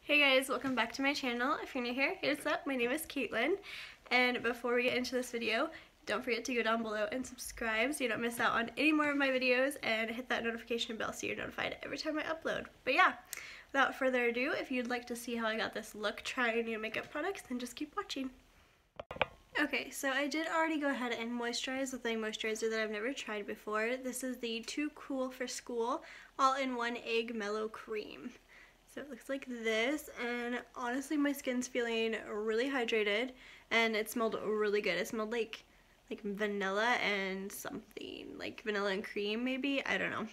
Hey guys, welcome back to my channel. If you're new here, hey, what's up? My name is Caitlin, and before we get into this video, don't forget to go down below and subscribe so you don't miss out on any more of my videos, and hit that notification bell so you're notified every time I upload. But yeah, without further ado, if you'd like to see how I got this look trying new makeup products, then just keep watching. Okay, so I did already go ahead and moisturize with a moisturizer that I've never tried before. This is the Too Cool for School All-in-One Egg Mellow Cream. So it looks like this, and honestly my skin's feeling really hydrated, and it smelled really good. It smelled like vanilla and something, like vanilla and cream maybe, I don't know.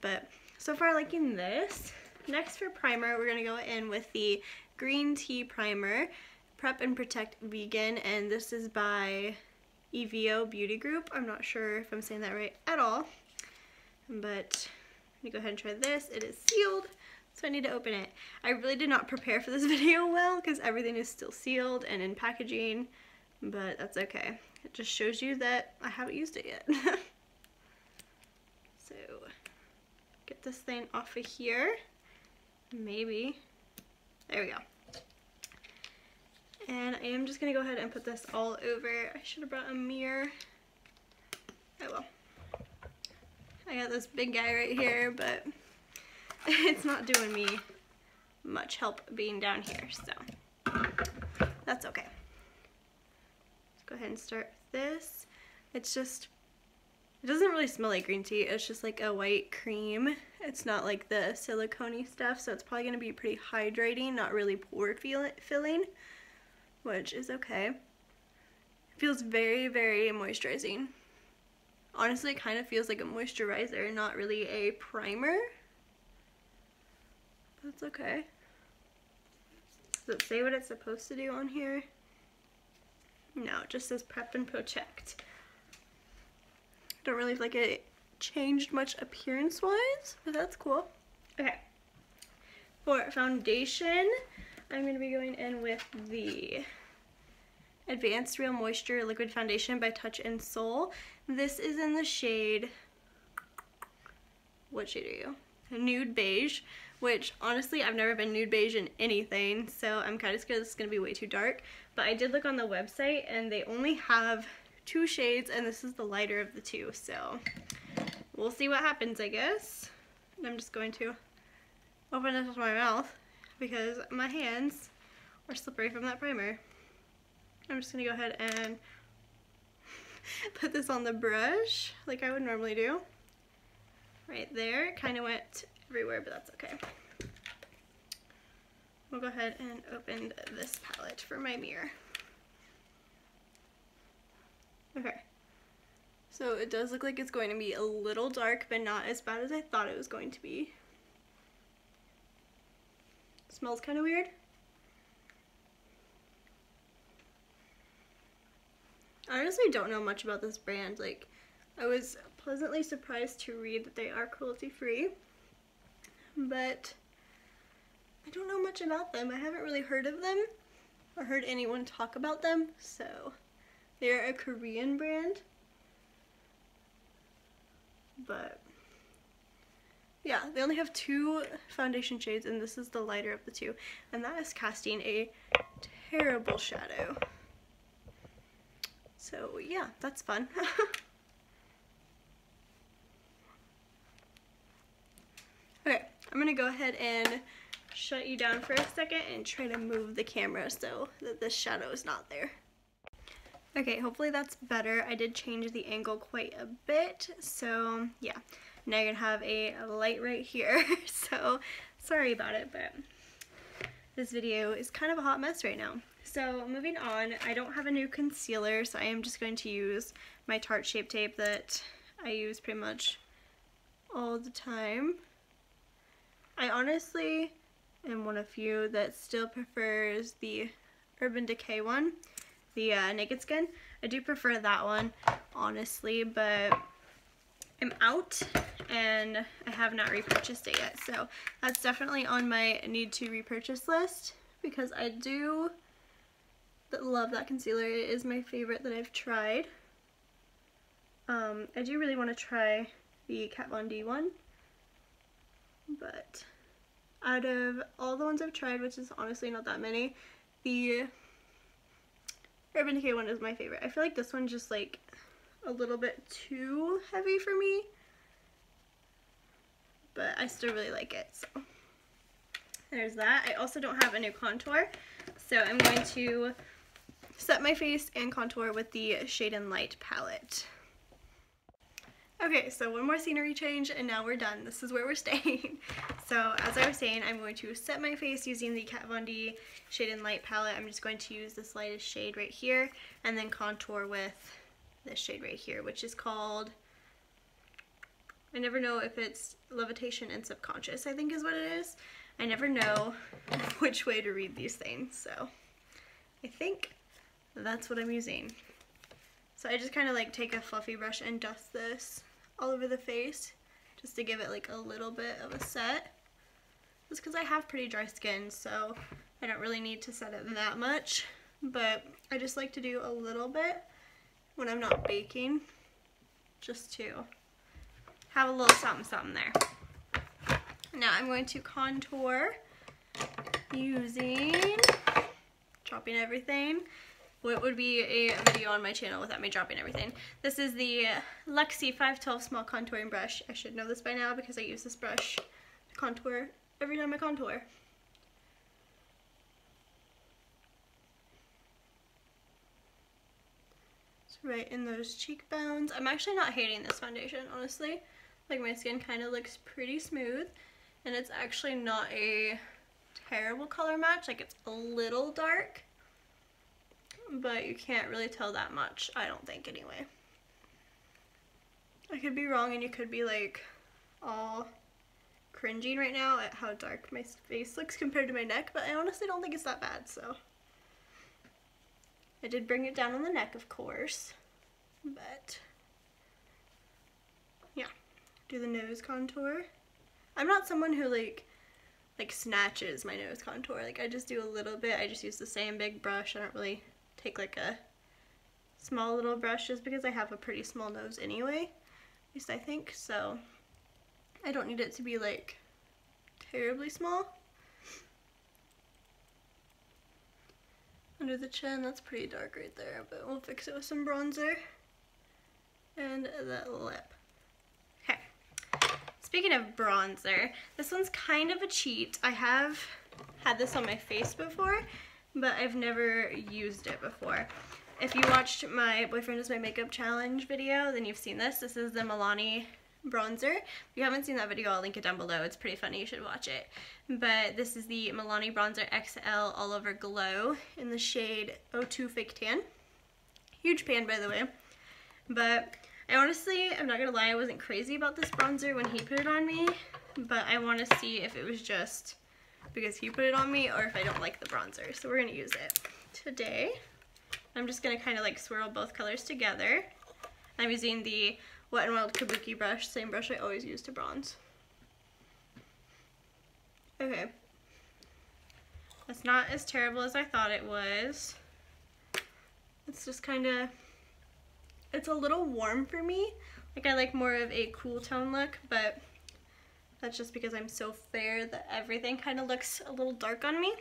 But so far liking this. Next for primer, we're going to go in with the Green Tea Primer, Prep and Protect Vegan, and this is by EVO Beauty Group. I'm not sure if I'm saying that right at all, but I'm going to go ahead and try this. It is sealed, so I need to open it. I really did not prepare for this video well because everything is still sealed and in packaging, but that's okay. It just shows you that I haven't used it yet. So, get this thing off of here. Maybe. There we go. And I am just going to go ahead and put this all over. I should have brought a mirror. Oh well. I got this big guy right here, but it's not doing me much help being down here, so that's okay. Let's go ahead and start with this. It's just, it doesn't really smell like green tea. It's just like a white cream. It's not like the silicone-y stuff, so it's probably going to be pretty hydrating, not really pore filling, which is okay. It feels very, very moisturizing. Honestly, it kind of feels like a moisturizer, not really a primer. That's okay. Does it say what it's supposed to do on here? No, it just says Prep and Protect. Don't really feel like it changed much appearance-wise, but that's cool. Okay. For foundation, I'm going to be going in with the Advanced Real Moisture Liquid Foundation by Touch in Soul. This is in the shade, what shade are you? Nude Beige, which honestly I've never been nude beige in anything, so I'm kind of scared this is going to be way too dark. But I did look on the website and they only have 2 shades, and this is the lighter of the 2, so we'll see what happens, I guess. And I'm just going to open this with my mouth because my hands are slippery from that primer. I'm just going to go ahead and put this on the brush like I would normally do. Right there. It kind of went everywhere, but that's okay. We'll go ahead and open this palette for my mirror. Okay. So it does look like it's going to be a little dark, but not as bad as I thought it was going to be. It smells kind of weird. I honestly don't know much about this brand. Like, I was pleasantly surprised to read that they are cruelty-free, but I don't know much about them. I haven't really heard of them or heard anyone talk about them, so they're a Korean brand. But yeah, they only have 2 foundation shades, and this is the lighter of the 2, and that is casting a terrible shadow. So yeah, that's fun. Okay, I'm gonna go ahead and shut you down for a second and try to move the camera so that the shadow is not there. Okay, hopefully that's better. I did change the angle quite a bit, so yeah. Now you're gonna have a light right here, so sorry about it, but this video is kind of a hot mess right now. So moving on, I don't have a new concealer, so I am just going to use my Tarte Shape Tape that I use pretty much all the time. I honestly am one of few that still prefers the Urban Decay one, the Naked Skin. I do prefer that one, honestly, but I'm out and I have not repurchased it yet, so that's definitely on my need to repurchase list because I do love that concealer. It is my favorite that I've tried. I do really want to try the Kat Von D one, but Out of all the ones I've tried, which is honestly not that many, the Urban Decay one is my favorite. I feel like this one's just like a little bit too heavy for me, but I still really like it, so there's that. I also don't have a new contour, so I'm going to set my face and contour with the Shade and Light palette. Okay, so one more scenery change and now we're done. This is where we're staying. So as I was saying, I'm going to set my face using the Kat Von D Shade and Light palette. I'm just going to use this lightest shade right here and then contour with this shade right here, which is called, I never know if it's Levitation and Subconscious, I think is what it is. I never know which way to read these things, so I think that's what I'm using. So I just kind of like take a fluffy brush and dust this all over the face just to give it like a little bit of a set. Just because I have pretty dry skin, so I don't really need to set it that much, but I just like to do a little bit when I'm not baking, just to have a little something something there. Now I'm going to contour using dropping everything. What would be a video on my channel without me dropping everything. This is the Luxie 512 small contouring brush. I should know this by now because I use this brush to contour every time I contour. It's right in those cheekbones. I'm actually not hating this foundation, honestly. Like, my skin kind of looks pretty smooth, and it's actually not a terrible color match. Like, it's a little dark, but you can't really tell that much, I don't think, anyway. I could be wrong and you could be like all cringing right now at how dark my face looks compared to my neck, but I honestly don't think it's that bad, so. I did bring it down on the neck, of course, but yeah. Do the nose contour. I'm not someone who like snatches my nose contour. Like, I just do a little bit. I just use the same big brush. I don't really take like a small little brush just because I have a pretty small nose anyway, at least I think, so I don't need it to be like terribly small. Under the chin, that's pretty dark right there, but we'll fix it with some bronzer. And that lip. Okay. Speaking of bronzer, this one's kind of a cheat. I have had this on my face before, but I've never used it before. If you watched my Boyfriend is My Makeup Challenge video, then you've seen this. This is the Milani bronzer. If you haven't seen that video, I'll link it down below. It's pretty funny, you should watch it. But this is the Milani Bronzer XL All Over Glow in the shade 02 Fake Tan. Huge pan, by the way. But I honestly, I'm not gonna lie, I wasn't crazy about this bronzer when he put it on me, but I want to see if it was just because he put it on me or if I don't like the bronzer. So we're gonna use it today. I'm just gonna kind of like swirl both colors together. I'm using the Wet n Wild Kabuki brush, same brush I always use to bronze. Okay. It's not as terrible as I thought it was. It's just kind of, it's a little warm for me. Like, I like more of a cool tone look, but that's just because I'm so fair that everything kind of looks a little dark on me.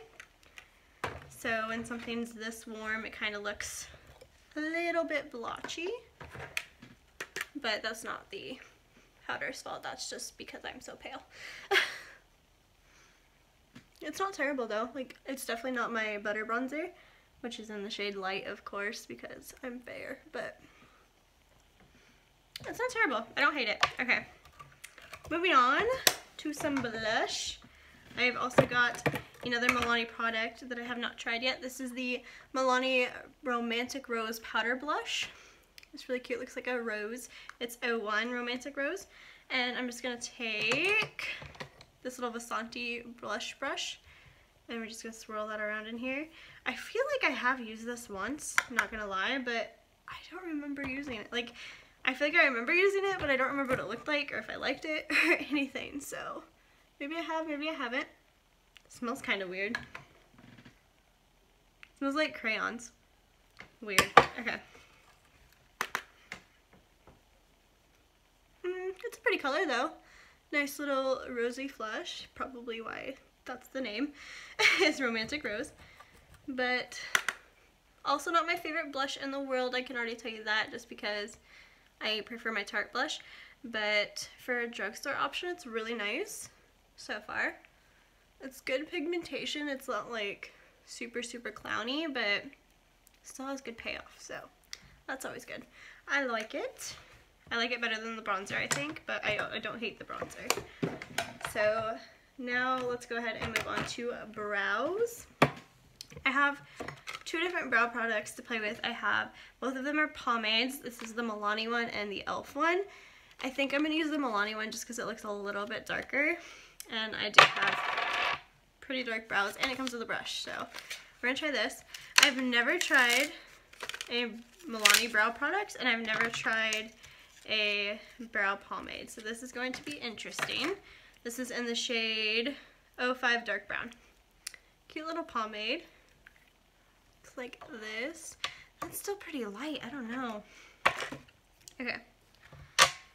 So when something's this warm, it kind of looks a little bit blotchy. But that's not the powder's fault, that's just because I'm so pale. It's not terrible though. Like, it's definitely not my butter bronzer, which is in the shade Light, of course, because I'm fair, but it's not terrible. I don't hate it. Okay. Moving on to some blush. I've also got another Milani product that I have not tried yet. This is the Milani Romantic Rose Powder Blush. It's really cute. Looks like a rose. It's 01 Romantic Rose. And I'm just going to take this little Vasanti blush brush, and we're just going to swirl that around in here. I feel like I have used this once, I'm not going to lie, but I don't remember using it. Like, I feel like I remember using it, but I don't remember what it looked like or if I liked it or anything. So maybe I have, maybe I haven't. It smells kind of weird. It smells like crayons. Weird. Okay. It's a pretty color though. Nice little rosy flush. Probably why that's the name, is Romantic Rose. But also not my favorite blush in the world, I can already tell you that, just because I prefer my Tarte blush. But for a drugstore option, it's really nice so far. It's good pigmentation. It's not like super clowny, but still has good payoff, so that's always good. I like it. I like it better than the bronzer, I think, but I don't hate the bronzer. So now let's go ahead and move on to brows. I have two different brow products to play with. I have, both of them are pomades. This is the Milani one and the e.l.f. one. I think I'm going to use the Milani one just because it looks a little bit darker, and I do have pretty dark brows, and it comes with a brush, so we're going to try this. I've never tried a Milani brow product, and I've never tried a brow pomade, so this is going to be interesting. This is in the shade 05 Dark Brown. Cute little pomade. Looks like this. That's still pretty light, I don't know. Okay,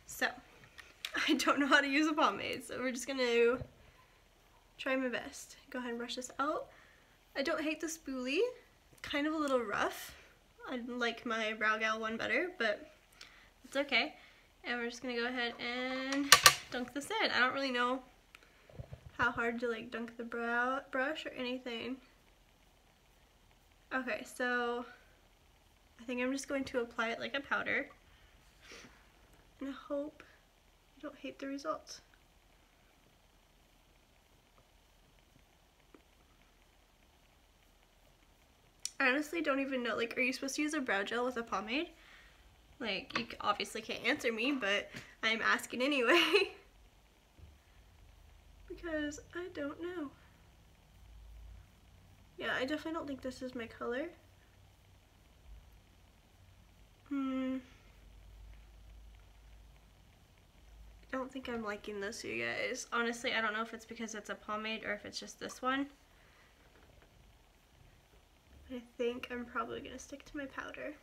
so I don't know how to use a pomade, so we're just going to try my best. Go ahead and brush this out. I don't hate the spoolie. Kind of a little rough. I like my Brow Gal one better, but it's okay. And we're just gonna go ahead and dunk this in. I don't really know how hard to like dunk the brow brush or anything. Okay, so I think I'm just going to apply it like a powder, and I hope you don't hate the results. I honestly don't even know, like, are you supposed to use a brow gel with a pomade? Like, you obviously can't answer me, but I'm asking anyway. Because I don't know. Yeah, I definitely don't think this is my color. I don't think I'm liking this, you guys. Honestly, I don't know if it's because it's a pomade or if it's just this one. I think I'm probably going to stick to my powder.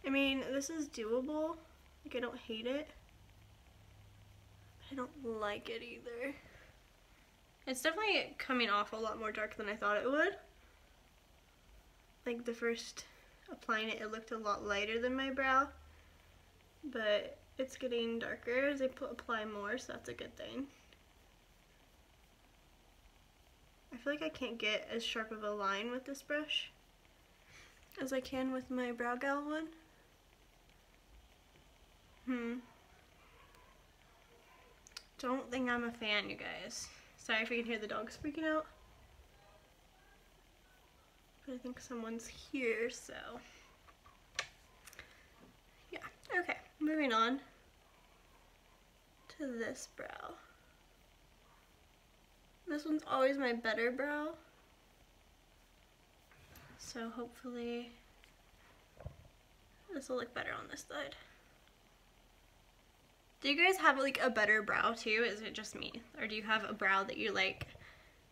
I mean, this is doable. Like, I don't hate it. I don't like it either. It's definitely coming off a lot more dark than I thought it would. Like, the first applying it, it looked a lot lighter than my brow. But it's getting darker as I apply more, so that's a good thing. I feel like I can't get as sharp of a line with this brush as I can with my Brow Gal one. Don't think I'm a fan, you guys. Sorry if you can hear the dogs freaking out. But I think someone's here, so. Yeah, okay. Moving on to this brow. This one's always my better brow, so hopefully this will look better on this side. Do you guys have like a better brow too? Is it just me? Or do you have a brow that you like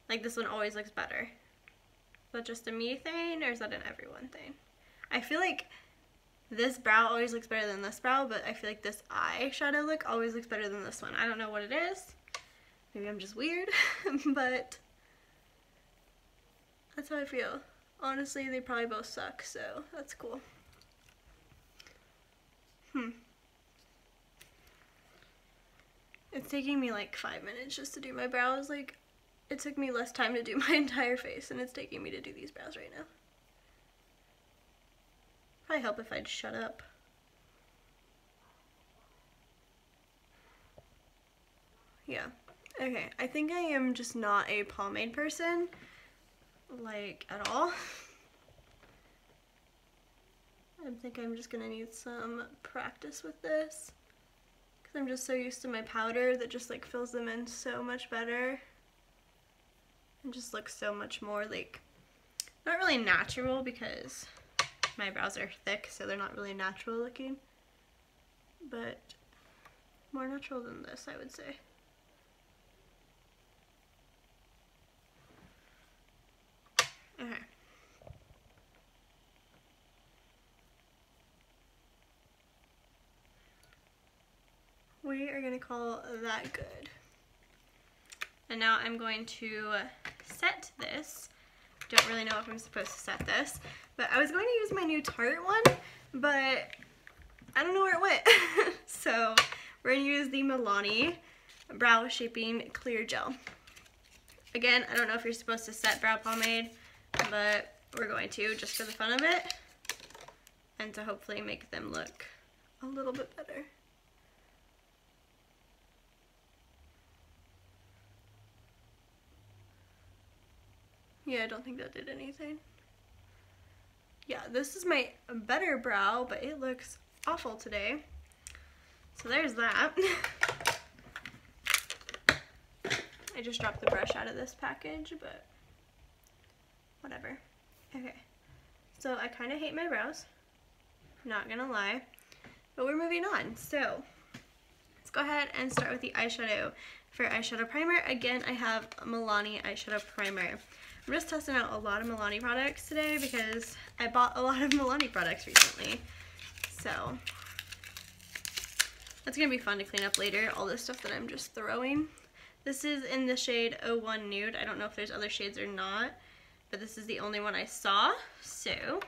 this one always looks better? Is that just a me thing, or is that an everyone thing? I feel like this brow always looks better than this brow, but I feel like this eyeshadow look always looks better than this one. I don't know what it is. Maybe I'm just weird, but that's how I feel. Honestly, they probably both suck, so that's cool. It's taking me like 5 minutes just to do my brows. Like, it took me less time to do my entire face, and it's taking me to do these brows right now. Probably help if I'd shut up. Yeah. Okay, I think I am just not a pomade person, like, at all. I think I'm just gonna need some practice with this, because I'm just so used to my powder that just like fills them in so much better and just looks so much more like, not really natural, because my brows are thick, so they're not really natural looking, but more natural than this, I would say. Okay. we are gonna call that good. And now I'm going to set this. Don't really know if I'm supposed to set this, but I was going to use my new Tarte one, but I don't know where it went. So we're gonna use the Milani Brow Shaping Clear Gel. Again, I don't know if you're supposed to set brow pomade, but we're going to just for the fun of it and to hopefully make them look a little bit better. Yeah, I don't think that did anything. Yeah, this is my better brow, but it looks awful today. So there's that. I just dropped the brush out of this package, but whatever. Okay, so I kind of hate my brows, not gonna lie, but we're moving on. So let's go ahead and start with the eyeshadow. For eyeshadow primer, again, I have a Milani eyeshadow primer. I'm just testing out a lot of Milani products today because I bought a lot of Milani products recently. So that's gonna be fun to clean up later, all this stuff that I'm just throwing. This is in the shade 01 Nude. I don't know if there's other shades or not, but this is the only one I saw. So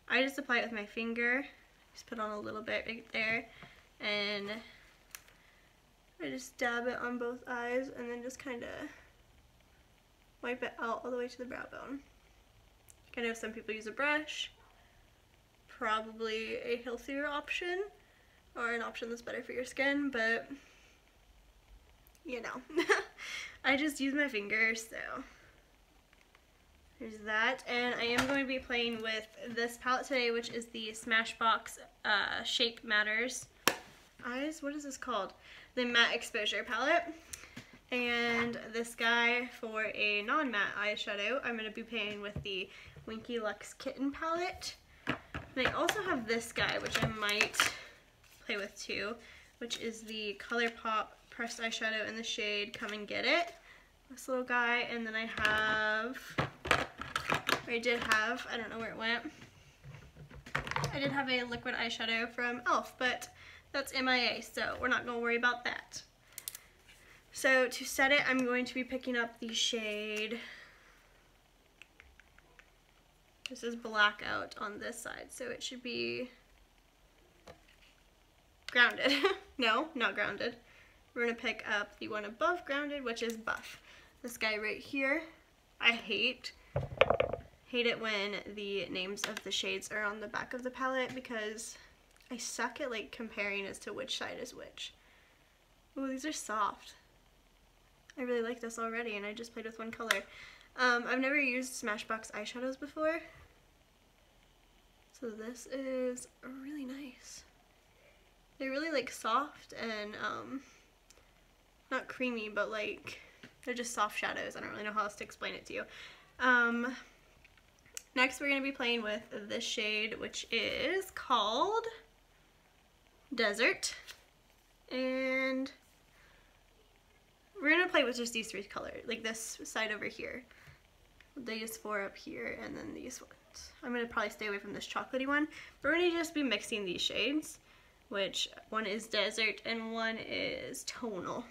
I just apply it with my finger. Just put on a little bit right there, and I just dab it on both eyes and then just kind of wipe it out all the way to the brow bone. I know some people use a brush, probably a healthier option, or an option that's better for your skin, but you know, I just use my fingers, so there's that. And I am going to be playing with this palette today, which is the Smashbox Shape Matters Eyes. What is this called? The Matte Exposure Palette. And this guy for a non-matte eyeshadow, I'm going to be playing with the Winky Lux Kitten palette. And I also have this guy, which I might play with too, which is the ColourPop pressed eyeshadow in the shade Come and Get It. This little guy, and then I did have, I don't know where it went, I did have a liquid eyeshadow from e.l.f., but that's MIA, so we're not going to worry about that. So to set it, I'm going to be picking up the shade, this is Blackout on this side, so it should be Grounded. No, not Grounded. We're going to pick up the one above Grounded, which is Buff. This guy right here, I hate it when the names of the shades are on the back of the palette because I suck at like comparing as to which side is which. Oh, these are soft. I really like this already, and I just played with one color. I've never used Smashbox eyeshadows before, so this is really nice. They're really like soft and not creamy, but like they're just soft shadows. I don't really know how else to explain it to you. Next we're going to be playing with this shade, which is called Desert, and we're going to play with just these three colors, like this side over here, these four up here, and then these ones. I'm going to probably stay away from this chocolatey one, but we're going to just be mixing these shades, which one is Desert and one is Tonal.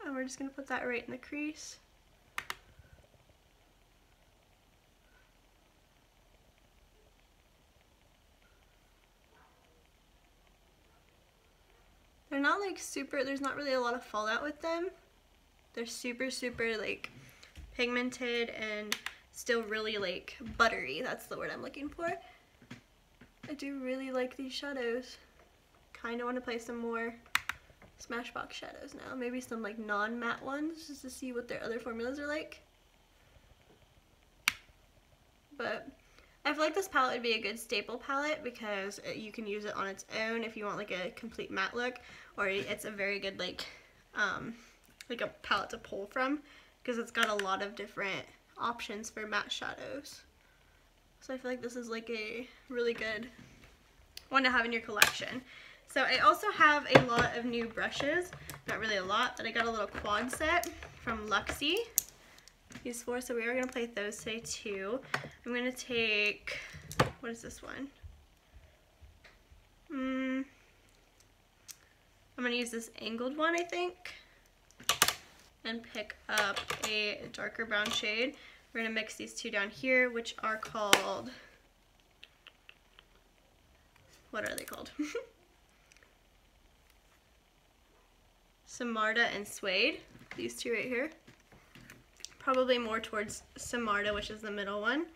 And we're just going to put that right in the crease. They're not like super, there's not really a lot of fallout with them. They're super, super like pigmented and still really like buttery. That's the word I'm looking for. I do really like these shadows. Kind of want to play some more Smashbox shadows now. Maybe some like non-matte ones just to see what their other formulas are like. But I feel like this palette would be a good staple palette because you can use it on its own if you want like a complete matte look, or it's a very good like a palette to pull from because it's got a lot of different options for matte shadows. So I feel like this is like a really good one to have in your collection. So I also have a lot of new brushes, not really a lot, but I got a little quad set from Luxie. These four, so we are going to play with those today too. I'm going to take, what is this one? I'm gonna use this angled one, I think, and pick up a darker brown shade. We're gonna mix these two down here, which are called, what are they called? Samarda and Suede, these two right here. Probably more towards Samarda, which is the middle one.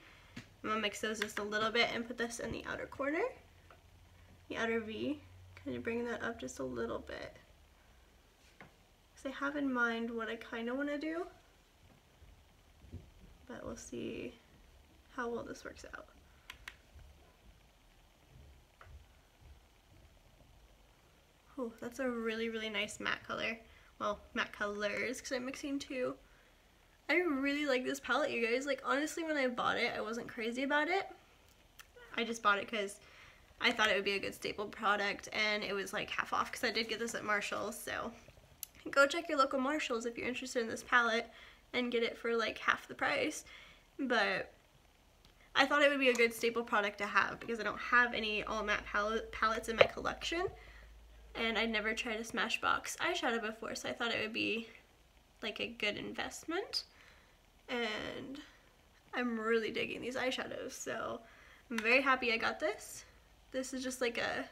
I'm gonna mix those just a little bit and put this in the outer corner, the outer V, kind of bring that up just a little bit. Because I have in mind what I kind of want to do, but we'll see how well this works out. Oh, that's a really, really nice matte color. Well, matte colors, because I'm mixing two. I really like this palette, you guys. Like, honestly, when I bought it, I wasn't crazy about it. I just bought it because I thought it would be a good staple product, and it was like half off because I did get this at Marshall's. So go check your local Marshall's if you're interested in this palette and get it for like half the price. But I thought it would be a good staple product to have because I don't have any all matte palettes in my collection, and I'd never tried a Smashbox eyeshadow before, so I thought it would be like a good investment. And I'm really digging these eyeshadows, so I'm very happy I got this. This is just like a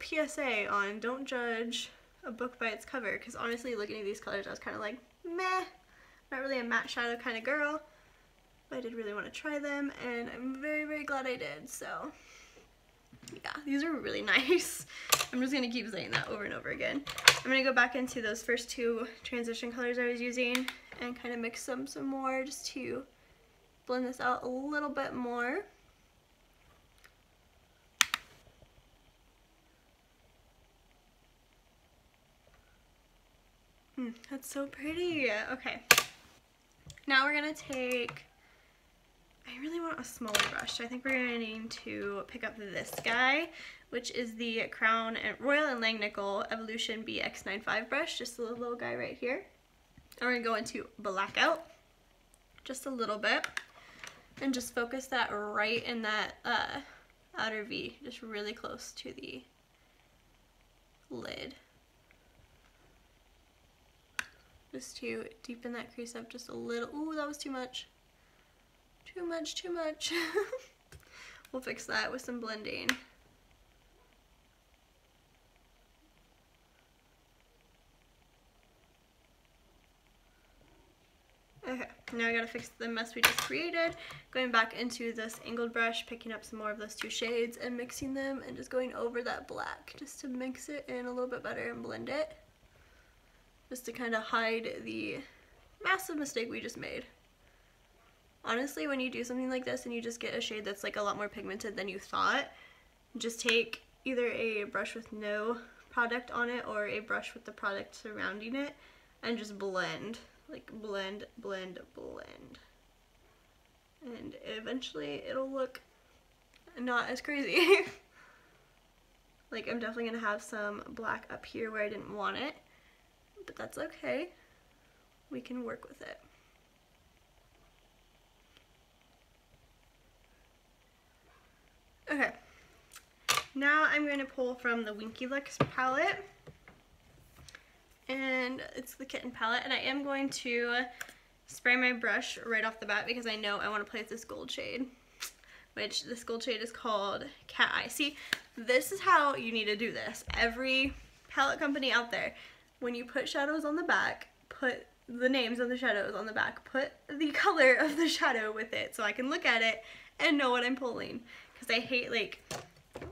PSA on don't judge a book by its cover, because honestly, looking at these colors, I was kind of like, meh, not really a matte shadow kind of girl, but I did really want to try them, and I'm very, very glad I did. So yeah, these are really nice. I'm just going to keep saying that over and over again. I'm going to go back into those first two transition colors I was using and kind of mix them some more just to blend this out a little bit more. That's so pretty. Okay, now we're going to take, I really want a smaller brush, so I think we're going to need to pick up this guy, which is the Crown and Royal and Langnickel Evolution BX95 brush, just the little guy right here. And we're going to go into Blackout just a little bit and just focus that right in that outer V, just really close to the lid. Just to deepen that crease up just a little. Ooh, that was too much. Too much, too much. We'll fix that with some blending. Okay, now I gotta fix the mess we just created. Going back into this angled brush, picking up some more of those two shades and mixing them and just going over that black just to mix it in a little bit better and blend it. Just to kind of hide the massive mistake we just made. Honestly, when you do something like this and you just get a shade that's like a lot more pigmented than you thought, just take either a brush with no product on it or a brush with the product surrounding it and just blend. Like blend, blend, blend. And eventually it'll look not as crazy. Like, I'm definitely gonna have some black up here where I didn't want it, but that's okay. We can work with it. Okay, now I'm going to pull from the Winky Looks palette, and it's the Kitten palette, and I am going to spray my brush right off the bat because I know I want to play with this gold shade, which this gold shade is called Cat Eye. See, this is how you need to do this. Every palette company out there, when you put shadows on the back, put the names of the shadows on the back, put the color of the shadow with it so I can look at it and know what I'm pulling. Because I hate like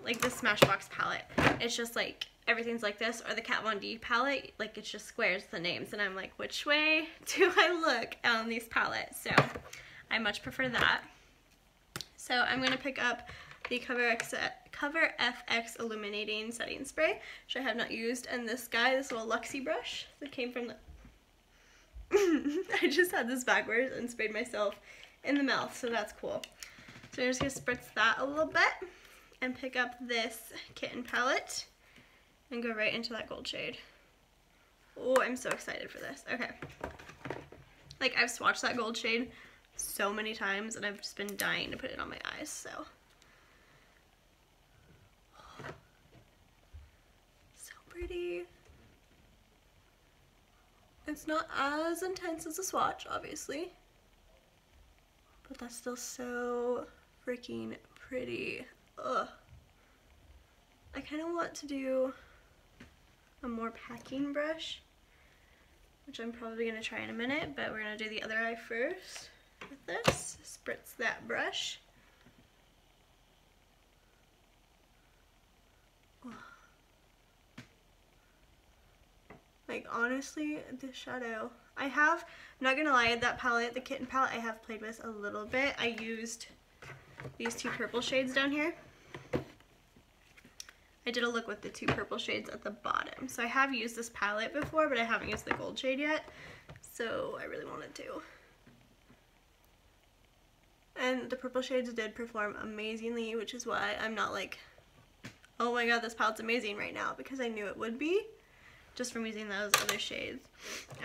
the Smashbox palette. It's just like everything's like this, or the Kat Von D palette, like it's just squares with the names, and I'm like, which way do I look on these palettes? So I much prefer that. So I'm going to pick up the Cover FX Illuminating Setting Spray, which I have not used, and this guy, this little Luxie brush that came from the I just had this backwards and sprayed myself in the mouth, so that's cool. So I'm just going to spritz that a little bit and pick up this Kitten palette and go right into that gold shade. Oh, I'm so excited for this. Okay. Like, I've swatched that gold shade so many times and I've just been dying to put it on my eyes, so. pretty. It's not as intense as a swatch, obviously, but that's still so freaking pretty. Ugh. I kind of want to do a more packing brush, which I'm probably going to try in a minute, but we're going to do the other eye first with this. Spritz that brush. Like, honestly, this shadow, I'm not gonna lie, that palette, the Kitten palette, I have played with a little bit. I used these two purple shades down here. I did a look with the two purple shades at the bottom. So I have used this palette before, but I haven't used the gold shade yet. So I really wanted to. And the purple shades did perform amazingly, which is why I'm not like, oh my god, this palette's amazing right now, because I knew it would be, just from using those other shades.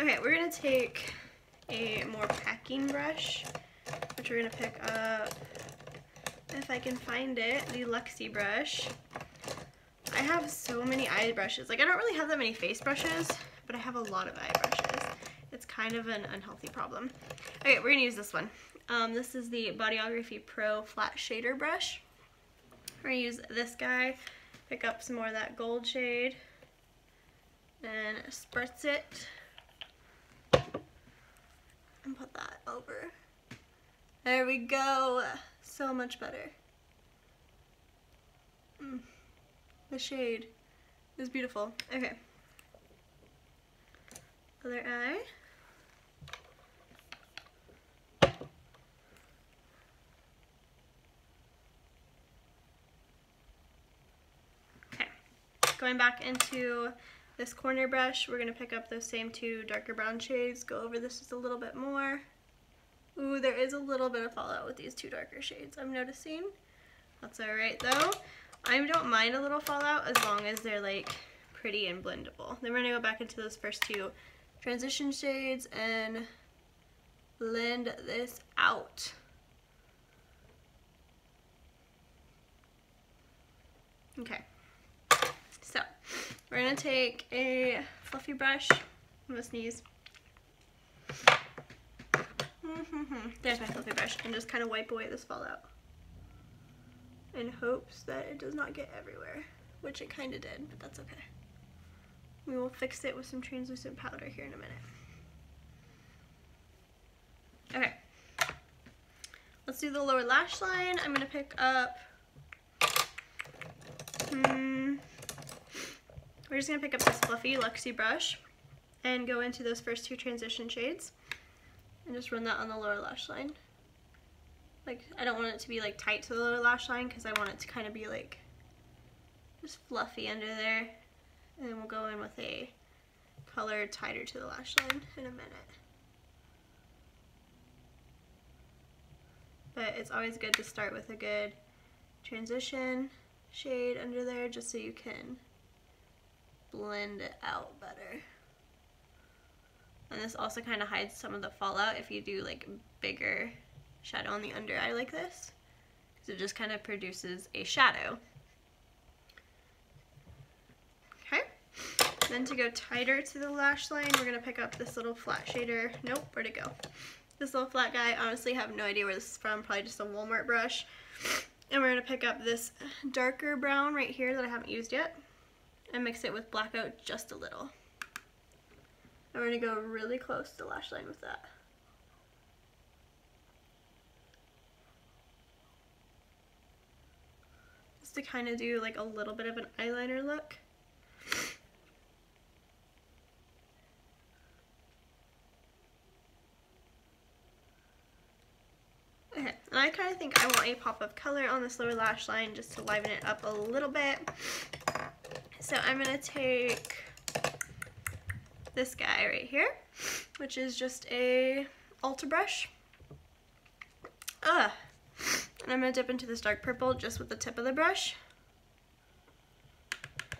Okay, we're gonna take a more packing brush, which we're gonna pick up, if I can find it, the Luxie brush. I have so many eye brushes. Like, I don't really have that many face brushes, but I have a lot of eye brushes. It's kind of an unhealthy problem. Okay, we're gonna use this one. This is the Bodyography Pro Flat Shader Brush. We're gonna use this guy, pick up some more of that gold shade, and spritz it, and put that over. There we go. So much better. The shade is beautiful. Okay. Other eye. Okay. Going back into this corner brush, we're going to pick up those same two darker brown shades, go over this just a little bit more. Ooh, there is a little bit of fallout with these two darker shades, I'm noticing. That's alright though. I don't mind a little fallout as long as they're like pretty and blendable. Then we're going to go back into those first two transition shades and blend this out. Okay. So, we're going to take a fluffy brush. I'm going to sneeze. There's my fluffy brush. And just kind of wipe away this fallout. In hopes that it does not get everywhere. Which it kind of did, but that's okay. We will fix it with some translucent powder here in a minute. Okay. Let's do the lower lash line. I'm going to pick up... We're just going to pick up this fluffy Luxie brush and go into those first two transition shades and just run that on the lower lash line. Like, I don't want it to be like tight to the lower lash line because I want it to kind of be like just fluffy under there. And then we'll go in with a color tighter to the lash line in a minute. But it's always good to start with a good transition shade under there just so you can blend it out better. And this also kind of hides some of the fallout if you do like bigger shadow on the under eye like this, because it just kind of produces a shadow. Okay, then to go tighter to the lash line, we're going to pick up this little flat shader. Nope, where'd it go? This little flat guy. I honestly have no idea where this is from, probably just a Walmart brush. And we're going to pick up this darker brown right here that I haven't used yet and mix it with blackout just a little. And we're going to go really close to the lash line with that. Just to kind of do like a little bit of an eyeliner look. Okay, and I kind of think I want a pop of color on this lower lash line just to liven it up a little bit. So I'm going to take this guy right here, which is just a Ulta brush. And I'm going to dip into this dark purple just with the tip of the brush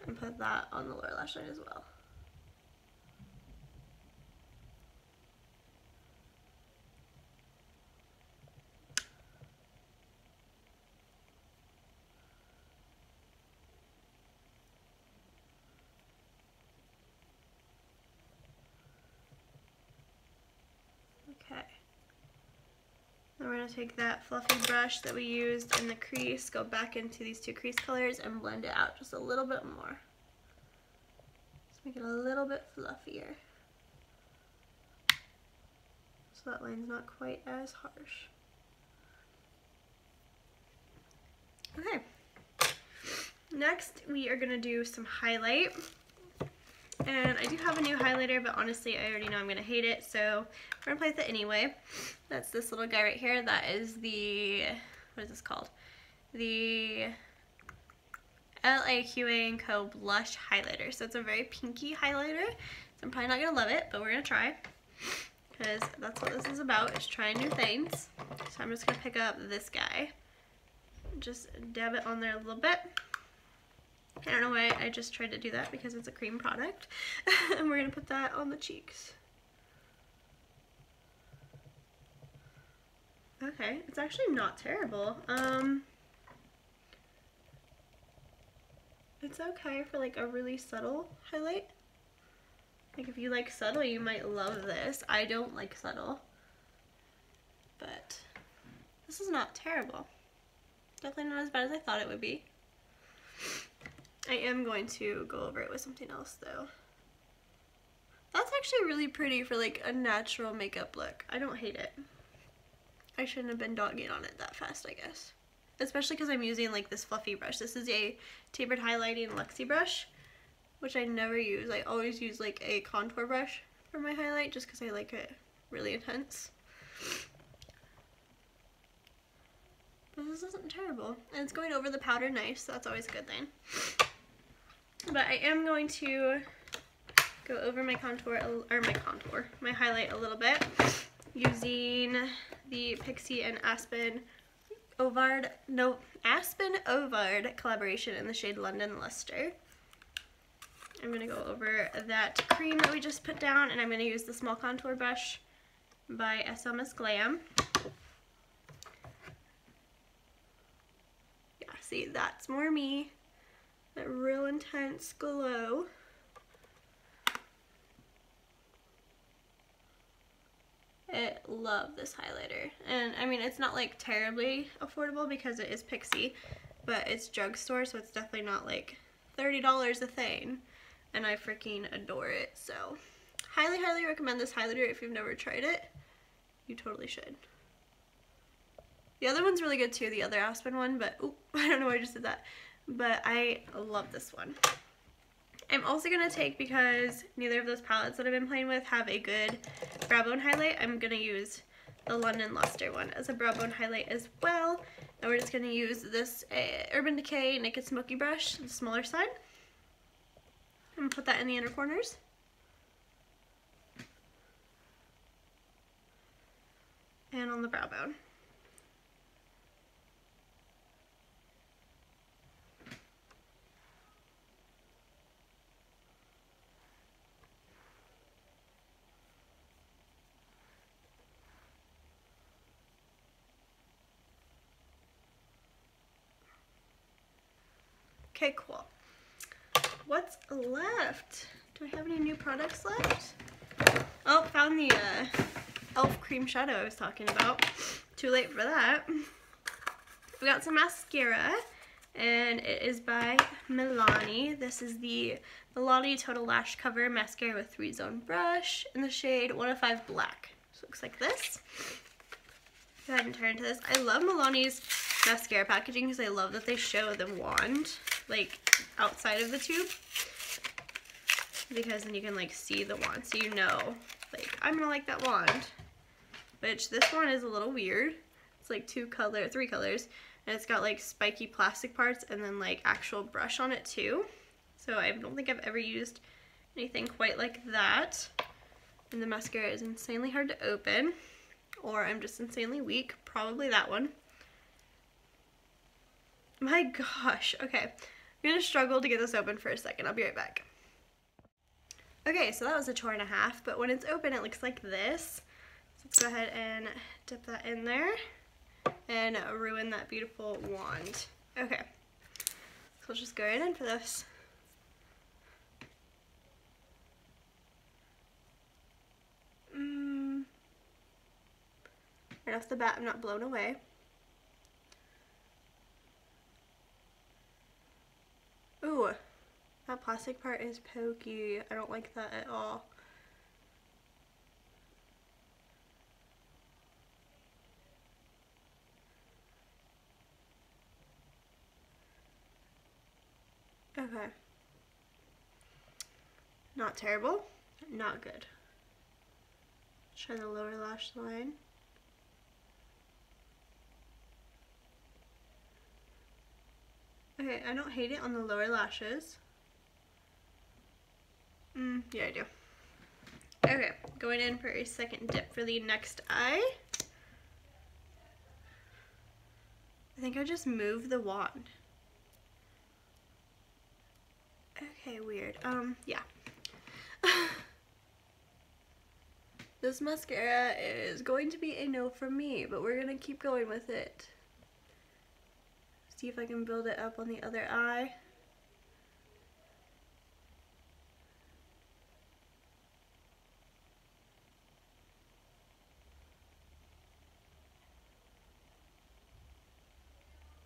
and put that on the lower lash line as well. going to take that fluffy brush that we used in the crease, go back into these two crease colors and blend it out just a little bit more. Just make it a little bit fluffier, so that line's not quite as harsh. Okay, next we are going to do some highlight. And I do have a new highlighter, but honestly I already know I'm going to hate it, so we're going to play with it anyway. That's this little guy right here. That is the, what is this called? The LA Co. Blush Highlighter. So it's a very pinky highlighter. So I'm probably not going to love it, but we're going to try. Because that's what this is about, is trying new things. So I'm just going to pick up this guy. Just dab it on there a little bit. I don't know why I just tried to do that, because it's a cream product. And we're going to put that on the cheeks. Okay, it's actually not terrible. It's okay for like a really subtle highlight. Like if you like subtle, you might love this. I don't like subtle, but this is not terrible. Definitely not as bad as I thought it would be. I am going to go over it with something else though. That's actually really pretty for like a natural makeup look. I don't hate it. I shouldn't have been dogging on it that fast, I guess. Especially because I'm using like this fluffy brush. This is a tapered highlighting Luxie brush, which I never use. I always use like a contour brush for my highlight just because I like it really intense. But this isn't terrible. And it's going over the powder nice, so that's always a good thing. But I am going to go over my contour, my highlight a little bit using the Pixie and Aspen Ovard collaboration in the shade London Luster. I'm going to go over that cream that we just put down, and I'm going to use the small contour brush by SL Miss Glam. Yeah, see, that's more me. That real intense glow. I love this highlighter. And I mean, it's not like terribly affordable because it is Pixie, but it's drugstore, so it's definitely not like $30 a thing. And I freaking adore it. So highly, highly recommend this highlighter if you've never tried it. You totally should. The other one's really good too, the other Aspen one, but ooh, I don't know why I just did that. But I love this one. I'm also going to take, because neither of those palettes that I've been playing with have a good brow bone highlight, I'm going to use the London Luster one as a brow bone highlight as well. And we're just going to use this Urban Decay Naked Smoky brush, the smaller side. I'm going to put that in the inner corners. And on the brow bone. Okay, cool. What's left? Do I have any new products left? Oh, found the e.l.f. cream shadow I was talking about. Too late for that. We got some mascara, and it is by Milani. This is the Milani Total Lash Cover Mascara with 3-zone brush in the shade 105 Black. So it looks like this. Go ahead and turn into this. I love Milani's mascara packaging because I love that they show the wand like outside of the tube, because then you can like see the wand, so you know like I'm gonna like that wand. Which this one is a little weird. It's like three colors, and it's got like spiky plastic parts and then like actual brush on it too. So I don't think I've ever used anything quite like that. And the mascara is insanely hard to open, or I'm just insanely weak. Probably that one. My gosh. Okay, I'm gonna struggle to get this open for a second. I'll be right back. Okay, so that was a chore and a half, but when it's open it looks like this. So let's go ahead and dip that in there and ruin that beautiful wand. Okay, so let's just go right in for this. We're off the bat I'm not blown away. Ooh, that plastic part is pokey. I don't like that at all. Okay. Not terrible, not good. Try the lower lash line. Okay, I don't hate it on the lower lashes. Yeah, I do. Okay, going in for a second dip for the next eye. I think I just moved the wand. Okay, weird. Yeah. This mascara is going to be a no from me, but we're gonna keep going with it. See if I can build it up on the other eye.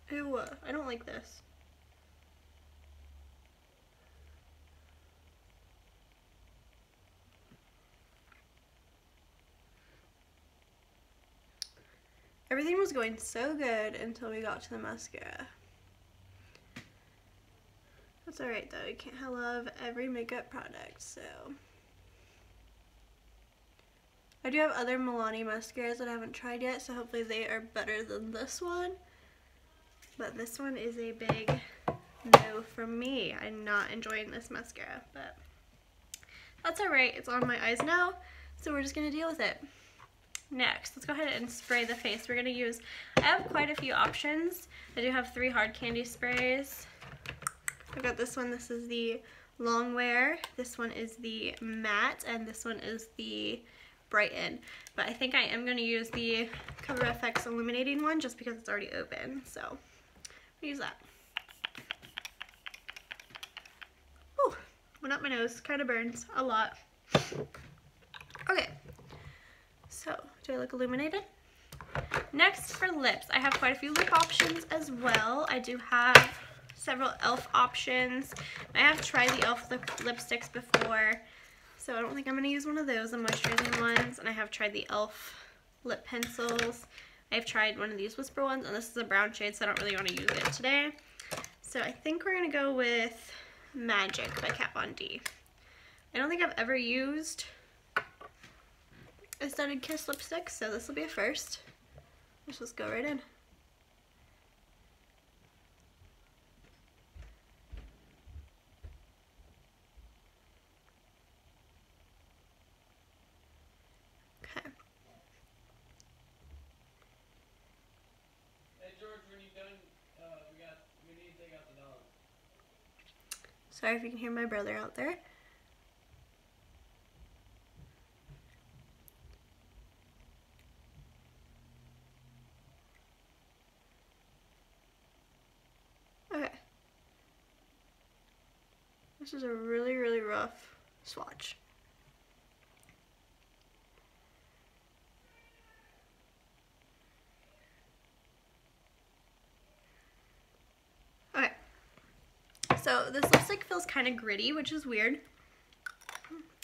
Ew, I don't like this. Everything was going so good until we got to the mascara. That's alright though, you can't love every makeup product, so. I do have other Milani mascaras that I haven't tried yet, so hopefully they are better than this one. But this one is a big no from me. I'm not enjoying this mascara, but that's alright. It's on my eyes now, so we're just gonna deal with it. Next, let's go ahead and spray the face. We're gonna use, I have quite a few options. I do have 3 hard candy sprays. I've got this one, this is the long wear, this one is the matte, and this one is the brighten. But I think I am gonna use the Cover FX illuminating one just because it's already open, so I'm gonna use that. Ooh, went up my nose, kind of burns a lot. Okay. So, do I look illuminated? Next, for lips, I have quite a few lip options as well. I do have several e.l.f. options. I have tried the e.l.f. lipsticks before, so I don't think I'm going to use one of those, the moisturizing ones. And I have tried the e.l.f. lip pencils. I've tried one of these Whisper ones, and this is a brown shade, so I don't really want to use it today. So I think we're going to go with Magic by Kat Von D. I don't think I've ever used a Stunted Kiss lipstick, so this will be a first. Let's just go right in. Okay. Hey George, when you're done, we need to take out the dog. Sorry if you can hear my brother out there. Okay. This is a really, really rough swatch. Okay. So this lipstick feels kind of gritty, which is weird.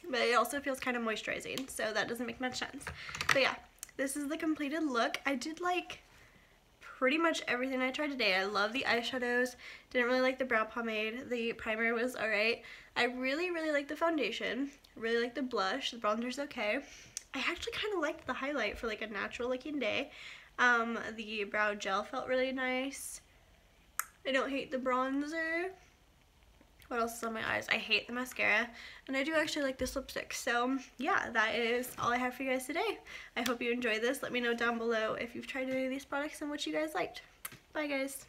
But it also feels kind of moisturizing, so that doesn't make much sense. But yeah, this is the completed look. I did like pretty much everything I tried today. I love the eyeshadows. Didn't really like the brow pomade. The primer was alright. I really, really like the foundation. Really like the blush. The bronzer's okay. I actually kind of liked the highlight for like a natural looking day. The brow gel felt really nice. I don't hate the bronzer. What else is on my eyes? I hate the mascara, and I do actually like this lipstick. So yeah, that is all I have for you guys today. I hope you enjoyed this. Let me know down below if you've tried any of these products and what you guys liked. Bye guys.